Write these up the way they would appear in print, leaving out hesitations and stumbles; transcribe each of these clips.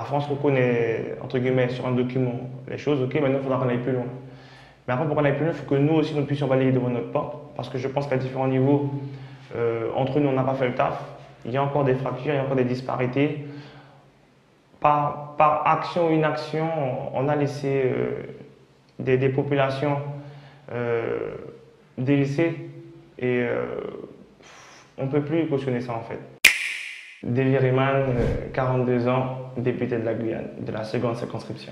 La France reconnaît, entre guillemets, sur un document les choses, ok, maintenant il faudra qu'on aille plus loin. Mais après, pour qu'on aille plus loin, il faut que nous aussi, nous puissions balayer devant notre porte, parce que je pense qu'à différents niveaux, entre nous, on n'a pas fait le taf. Il y a encore des fractures, il y a encore des disparités. Par action ou inaction, on a laissé des populations euh, délaissées et on ne peut plus cautionner ça en fait. Davy Rayman, 42 ans, député de la Guyane, de la seconde circonscription.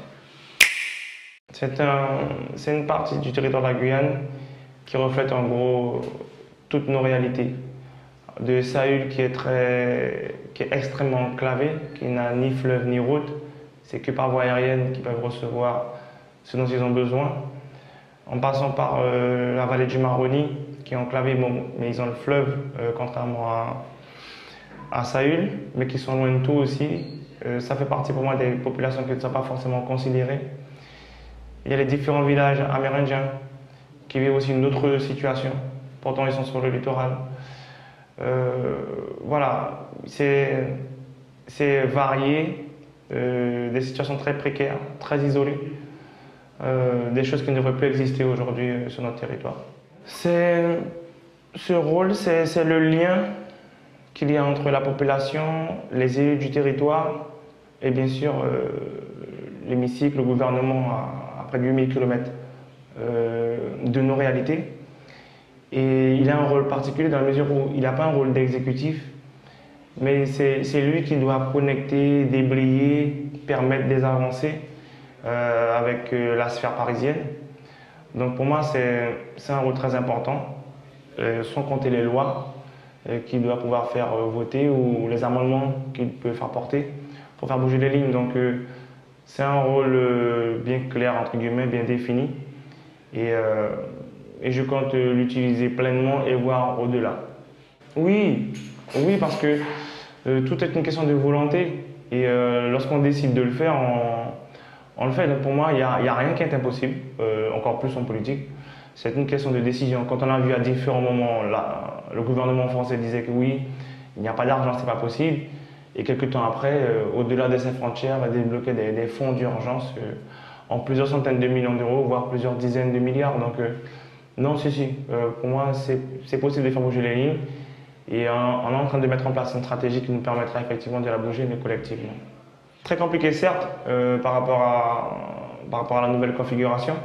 C'est une partie du territoire de la Guyane qui reflète en gros toutes nos réalités. De Saül qui est extrêmement enclavé, qui n'a ni fleuve ni route, c'est que par voie aérienne qu'ils peuvent recevoir ce dont ils ont besoin. En passant par la vallée du Maroni, qui est enclavée, bon, mais ils ont le fleuve, contrairement à Saül, mais qui sont loin de tout aussi. Ça fait partie pour moi des populations qui ne sont pas forcément considérées. Il y a les différents villages amérindiens qui vivent aussi une autre situation. Pourtant, ils sont sur le littoral. Voilà, c'est varié, des situations très précaires, très isolées, des choses qui ne devraient plus exister aujourd'hui sur notre territoire. Ce rôle, c'est le lien qu'il y a entre la population, les élus du territoire et bien sûr l'hémicycle, le gouvernement à près de 8000 km de nos réalités. Et il a un rôle particulier dans la mesure où il n'a pas un rôle d'exécutif, mais c'est lui qui doit connecter, débrayer, permettre des avancées avec la sphère parisienne. Donc pour moi, c'est un rôle très important, sans compter les lois qu'il doit pouvoir faire voter ou les amendements qu'il peut faire porter pour faire bouger les lignes. Donc c'est un rôle bien clair, entre guillemets, bien défini. Et je compte l'utiliser pleinement et voir au-delà. Oui, oui, parce que tout est une question de volonté. Et lorsqu'on décide de le faire, on le fait. Donc pour moi, il n'y a rien qui est impossible, encore plus en politique. C'est une question de décision. Quand on a vu à différents moments, le gouvernement français disait que oui, il n'y a pas d'argent, c'est pas possible. Et quelques temps après, au-delà de ces frontières, on a débloqué des fonds d'urgence en plusieurs centaines de millions d'euros, voire plusieurs dizaines de milliards. Donc non, si. Pour moi, c'est possible de faire bouger les lignes. Et on est en train de mettre en place une stratégie qui nous permettra effectivement de la bouger, mais collectivement. Très compliqué, certes, par rapport à la nouvelle configuration.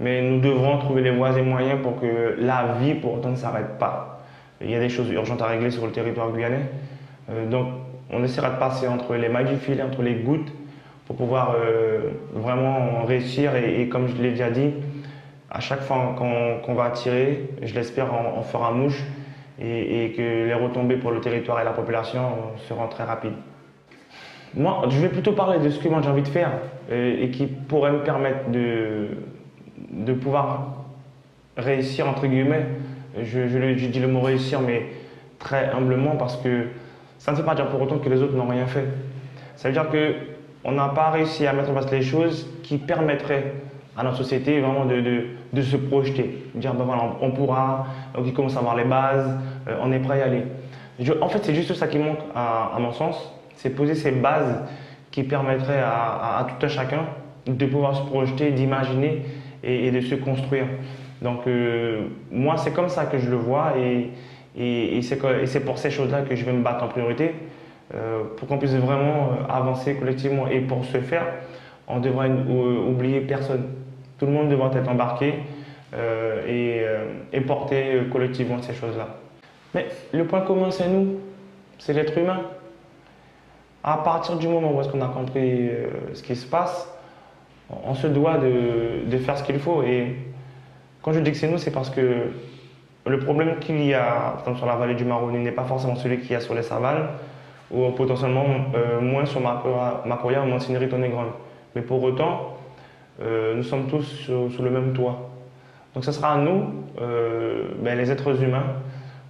Mais nous devrons trouver les voies et moyens pour que la vie, pour autant, ne s'arrête pas. Il y a des choses urgentes à régler sur le territoire guyanais. Donc, on essaiera de passer entre les mailles du filet, entre les gouttes, pour pouvoir vraiment réussir. Et comme je l'ai déjà dit, à chaque fois qu'on va tirer, je l'espère, on fera mouche et que les retombées pour le territoire et la population seront très rapides. Moi, je vais plutôt parler de ce que moi j'ai envie de faire et qui pourrait me permettre de pouvoir réussir, entre guillemets. Je dis le mot réussir, mais très humblement, parce que ça ne veut pas dire pour autant que les autres n'ont rien fait. Ça veut dire qu'on n'a pas réussi à mettre en place les choses qui permettraient à notre société vraiment de se projeter. Dire, ben voilà, on pourra, donc il commence à avoir les bases, on est prêt à y aller. En fait, c'est juste ça qui manque à mon sens, c'est poser ces bases qui permettraient à tout un chacun de pouvoir se projeter, d'imaginer et de se construire. Donc moi, c'est comme ça que je le vois et c'est pour ces choses-là que je vais me battre en priorité pour qu'on puisse vraiment avancer collectivement. Et pour ce faire, on devrait oublier personne. Tout le monde devra être embarqué et porter collectivement ces choses-là. Mais le point commun, c'est nous, c'est l'être humain. À partir du moment où est-ce qu'on a compris ce qui se passe, on se doit de faire ce qu'il faut. Et quand je dis que c'est nous, c'est parce que le problème qu'il y a sur la vallée du Maroni n'est pas forcément celui qu'il y a sur les Savales ou potentiellement moins sur Macoya ou Montigny-Ritonnet-Grande. Mais pour autant, nous sommes tous sous le même toit. Donc ce sera à nous, les êtres humains,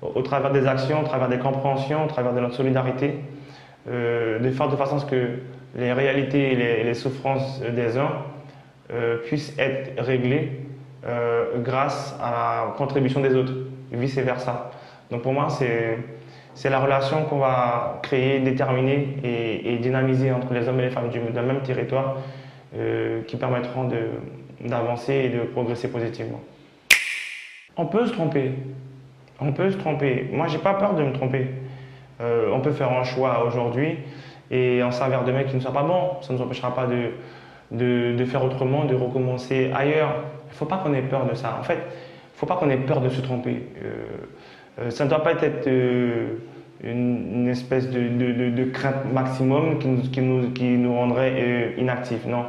au travers des actions, au travers des compréhensions, au travers de notre solidarité, de faire de façon à ce que les réalités et les souffrances des uns puissent être réglées grâce à la contribution des autres, vice-versa. Donc pour moi, c'est la relation qu'on va créer, déterminer et dynamiser entre les hommes et les femmes d'un même territoire qui permettront d'avancer et de progresser positivement. On peut se tromper. On peut se tromper. Moi, j'ai pas peur de me tromper. On peut faire un choix aujourd'hui et en s'avère demain qui ne soit pas bon. Ça ne nous empêchera pas de faire autrement, de recommencer ailleurs. Il ne faut pas qu'on ait peur de ça. En fait, il ne faut pas qu'on ait peur de se tromper. Ça ne doit pas être une espèce de crainte maximum qui nous rendrait inactifs. Non.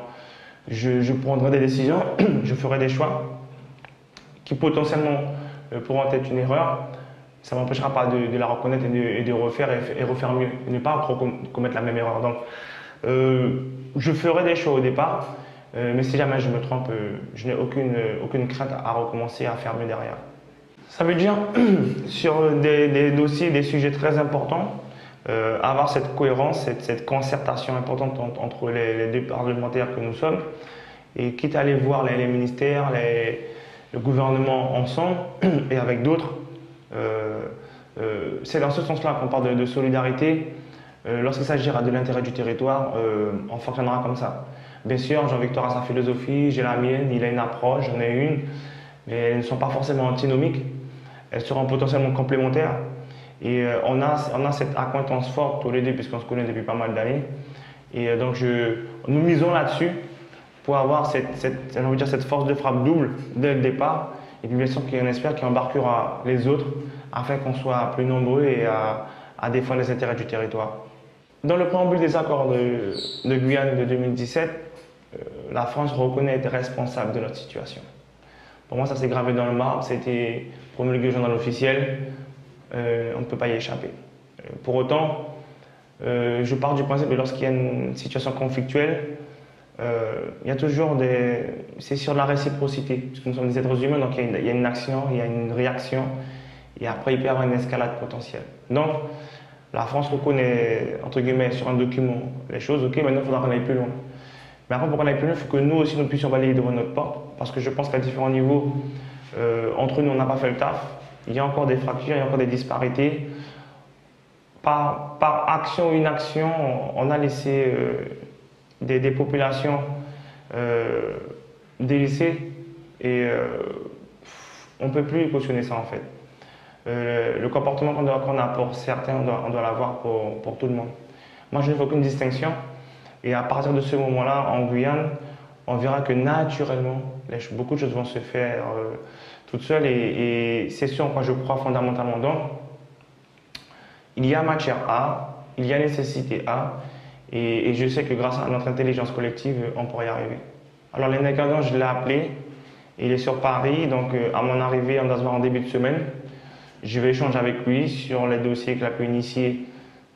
Je prendrai des décisions, je ferai des choix qui potentiellement pourront être une erreur. Ça ne m'empêchera pas de la reconnaître et de refaire et refaire mieux, et ne pas commettre la même erreur. Donc, je ferai des choix au départ, mais si jamais je me trompe, je n'ai aucune crainte à recommencer, à faire mieux derrière. Ça veut dire, sur des dossiers, des sujets très importants, avoir cette cohérence, cette concertation importante entre les deux parlementaires que nous sommes, et quitte à aller voir les ministères, le gouvernement ensemble et avec d'autres. C'est dans ce sens-là qu'on parle de solidarité. Lorsqu'il s'agira de l'intérêt du territoire, on fonctionnera comme ça. Bien sûr, Jean-Victor a sa philosophie, j'ai la mienne, il a une approche, j'en ai une, mais elles ne sont pas forcément antinomiques, elles seront potentiellement complémentaires. Et on a cette acquaintance forte tous les deux, puisqu'on se connaît depuis pas mal d'années. Et donc, nous misons là-dessus pour avoir cette force de frappe double dès le départ. Et puis, bien sûr, qu'on espère qu'il embarquera les autres afin qu'on soit plus nombreux et à défendre les intérêts du territoire. Dans le préambule des accords de Guyane de 2017, la France reconnaît être responsable de notre situation. Pour moi, ça s'est gravé dans le marbre, c'était promulgué au journal officiel, on ne peut pas y échapper. Pour autant, je pars du principe que lorsqu'il y a une situation conflictuelle, il y a toujours c'est sur la réciprocité, puisque nous sommes des êtres humains, donc il y a une action, il y a une réaction, et après il peut y avoir une escalade potentielle. Donc, la France reconnaît, entre guillemets, sur un document les choses, ok, maintenant il faudra qu'on aille plus loin. Mais après, pour qu'on aille plus loin, il faut que nous aussi, nous puissions balayer devant notre porte, parce que je pense qu'à différents niveaux, entre nous, on n'a pas fait le taf. Il y a encore des fractures, il y a encore des disparités. Par action ou inaction, on a laissé des populations délaissées et on ne peut plus cautionner ça en fait. Le comportement qu'on a pour certains, on doit l'avoir pour tout le monde. Moi, je ne fais aucune distinction. Et à partir de ce moment-là, en Guyane, on verra que naturellement, beaucoup de choses vont se faire toutes seules. Et c'est ce en quoi je crois fondamentalement. Donc, il y a matière à, il y a nécessité à. Et je sais que grâce à notre intelligence collective, on pourra y arriver. Alors, l'Aîné Cadan, je l'ai appelé. Il est sur Paris. Donc, à mon arrivée, on doit se voir en début de semaine. Je vais échanger avec lui sur les dossiers qu'il a pu initier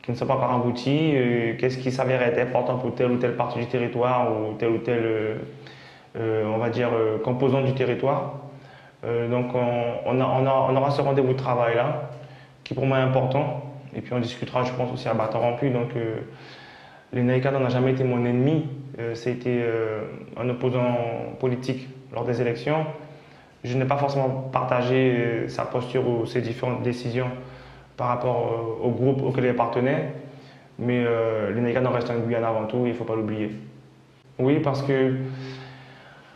qui ne sont pas encore aboutis, qu'est-ce qui s'avère être important pour telle ou telle partie du territoire ou telle, on va dire, composante du territoire. Donc on aura ce rendez-vous de travail-là, qui pour moi est important. Et puis on discutera, je pense, aussi à bâton rompu. Donc l'Aîné Cadan n'a jamais été mon ennemi, c'était un opposant politique lors des élections. Je n'ai pas forcément partagé sa posture ou ses différentes décisions par rapport au groupe auquel il appartenait, mais l'Aîné Cadan reste un Guyane avant tout, il ne faut pas l'oublier. Oui, parce que,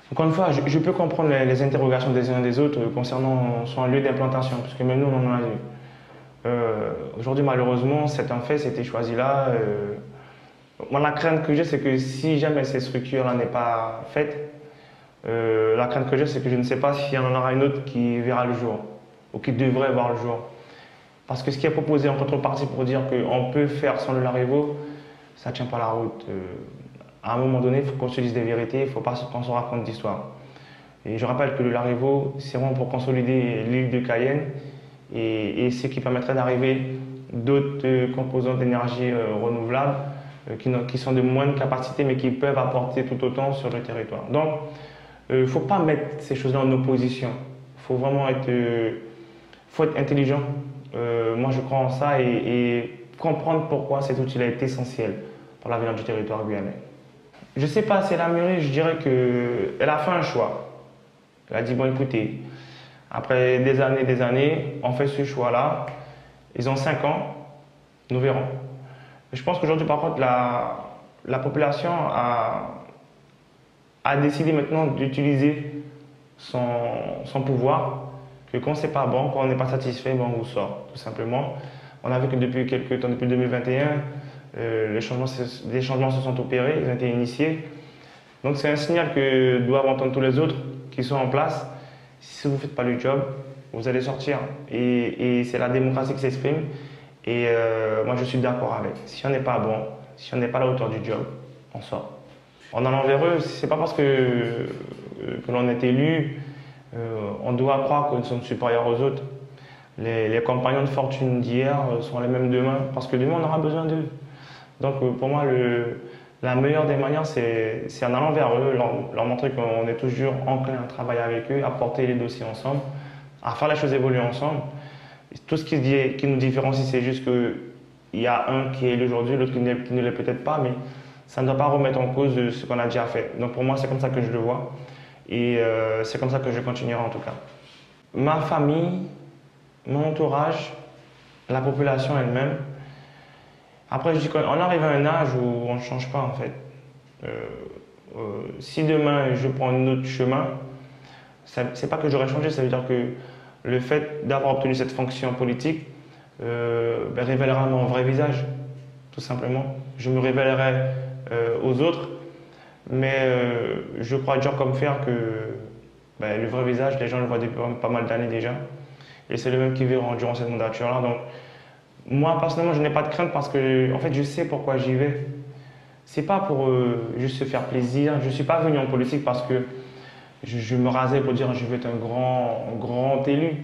encore une fois, je peux comprendre les interrogations des uns et des autres concernant son lieu d'implantation, parce que même nous, on en a eu. Aujourd'hui, malheureusement, c'est un fait, c'était choisi là. Moi, la crainte que j'ai, c'est que si jamais cette structure-là n'est pas faite, la crainte que j'ai, c'est que je ne sais pas s'il y en aura une autre qui verra le jour, ou qui devrait voir le jour. Parce que ce qui est proposé en contrepartie pour dire qu'on peut faire sans le Larivot, ça ne tient pas la route. À un moment donné, il faut qu'on se dise des vérités, il ne faut pas qu'on se raconte d'histoire. Et je rappelle que le Larivot, c'est vraiment pour consolider l'île de Cayenne et ce qui permettrait d'arriver d'autres composants d'énergie renouvelable qui sont de moindre capacité mais qui peuvent apporter tout autant sur le territoire. Donc, il ne faut pas mettre ces choses-là en opposition. Il faut vraiment être intelligent. Moi, je crois en ça et comprendre pourquoi cet outil-là est essentiel pour l'avenir du territoire guyanais. Je ne sais pas, c'est la mairie, je dirais qu'elle a fait un choix. Elle a dit, bon écoutez, après des années, on fait ce choix-là. Ils ont 5 ans. Nous verrons. Je pense qu'aujourd'hui, par contre, la population a décidé maintenant d'utiliser son pouvoir, que quand c'est pas bon, quand on n'est pas satisfait, ben, on vous sort, tout simplement. On a vu que depuis quelques temps, depuis 2021, les changements se sont opérés, ils ont été initiés. Donc c'est un signal que doivent entendre tous les autres qui sont en place. Si vous ne faites pas le job, vous allez sortir. Et c'est la démocratie qui s'exprime. Et moi, je suis d'accord avec. Si on n'est pas bon, si on n'est pas à la hauteur du job, on sort. En allant vers eux, c'est pas parce que l'on est élu, on doit croire que nous sommes supérieurs aux autres. Les compagnons de fortune d'hier sont les mêmes demain, parce que demain, on aura besoin d'eux. Donc, pour moi, la meilleure des manières, c'est en allant vers eux, leur montrer qu'on est toujours enclin à travailler avec eux, à porter les dossiers ensemble, à faire les choses évoluer ensemble. Tout ce qui nous différencie, c'est juste qu'il y a un qui est élu aujourd'hui, l'autre qui ne l'est peut-être pas, mais ça ne doit pas remettre en cause ce qu'on a déjà fait. Donc pour moi, c'est comme ça que je le vois. Et c'est comme ça que je continuerai en tout cas. Ma famille, mon entourage, la population elle-même. Après, je dis qu'on arrive à un âge où on ne change pas en fait. Si demain je prends un autre chemin, c'est pas que j'aurais changé, ça veut dire que le fait d'avoir obtenu cette fonction politique révélera mon vrai visage, tout simplement. Je me révélerai aux autres, mais je crois dur comme fer que le vrai visage, les gens le voient depuis pas mal d'années déjà, et c'est le même qui verront durant cette mandature-là. Donc, moi, personnellement, je n'ai pas de crainte parce que, en fait, je sais pourquoi j'y vais. C'est pas pour juste se faire plaisir. Je suis pas venu en politique parce que je me rasais pour dire je veux être un grand élu.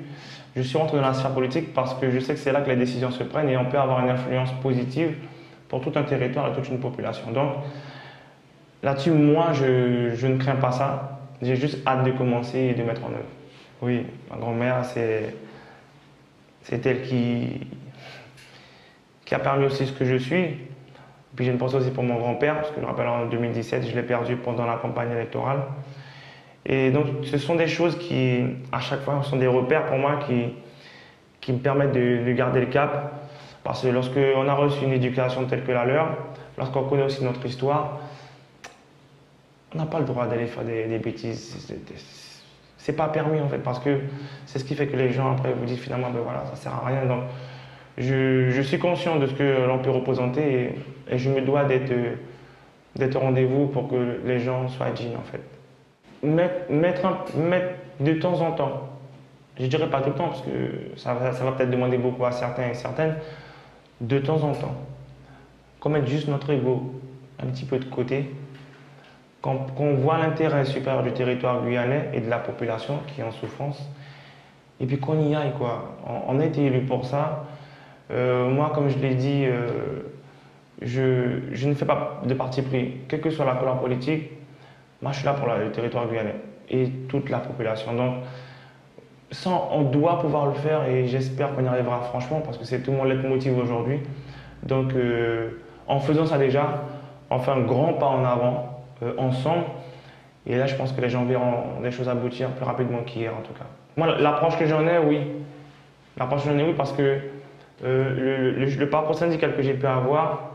Je suis rentré dans la sphère politique parce que je sais que c'est là que les décisions se prennent et on peut avoir une influence positive pour tout un territoire et toute une population. Donc là-dessus, moi, je ne crains pas ça. J'ai juste hâte de commencer et de mettre en œuvre. Oui, ma grand-mère, c'est elle qui a permis aussi ce que je suis. Puis j'ai une pensée aussi pour mon grand-père, parce que je me rappelle en 2017, je l'ai perdu pendant la campagne électorale. Et donc, ce sont des choses qui, à chaque fois, sont des repères pour moi qui me permettent de garder le cap. Parce que lorsqu'on a reçu une éducation telle que la leur, lorsqu'on connaît aussi notre histoire, on n'a pas le droit d'aller faire des bêtises. C'est pas permis en fait, parce que c'est ce qui fait que les gens après vous disent finalement, ben voilà, ça sert à rien. Donc, je suis conscient de ce que l'on peut représenter et je me dois d'être au rendez-vous pour que les gens soient dignes en fait. Mettre de temps en temps, je dirais pas tout le temps parce que ça va peut-être demander beaucoup à certains et certaines, de temps en temps, qu'on mette juste notre ego un petit peu de côté, qu'on voit l'intérêt supérieur du territoire guyanais et de la population qui est en souffrance, et puis qu'on y aille quoi. On a été élu pour ça. Moi, comme je l'ai dit, je ne fais pas de parti pris, quelle que soit la couleur politique. Moi, je suis là pour le territoire guyanais et toute la population. Donc, on doit pouvoir le faire et j'espère qu'on y arrivera franchement parce que c'est tout mon leitmotiv aujourd'hui. Donc, en faisant ça déjà, on fait un grand pas en avant, ensemble. Et là, je pense que les gens verront les choses aboutir plus rapidement qu'hier, en tout cas. Moi, l'approche que j'en ai, oui. L'approche que j'en ai, oui, parce que le parcours syndical que j'ai pu avoir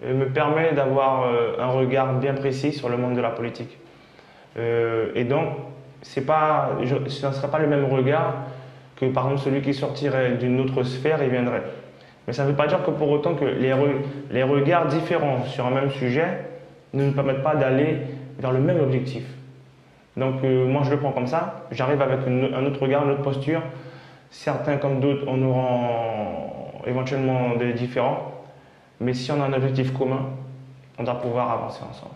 me permet d'avoir un regard bien précis sur le monde de la politique. Et donc, ce ne serait pas le même regard que par exemple celui qui sortirait d'une autre sphère et viendrait. Mais ça ne veut pas dire que pour autant que les regards différents sur un même sujet ne nous permettent pas d'aller vers le même objectif. Donc moi je le prends comme ça, j'arrive avec un autre regard, une autre posture. Certains comme d'autres en auront éventuellement des différents. Mais si on a un objectif commun, on doit pouvoir avancer ensemble.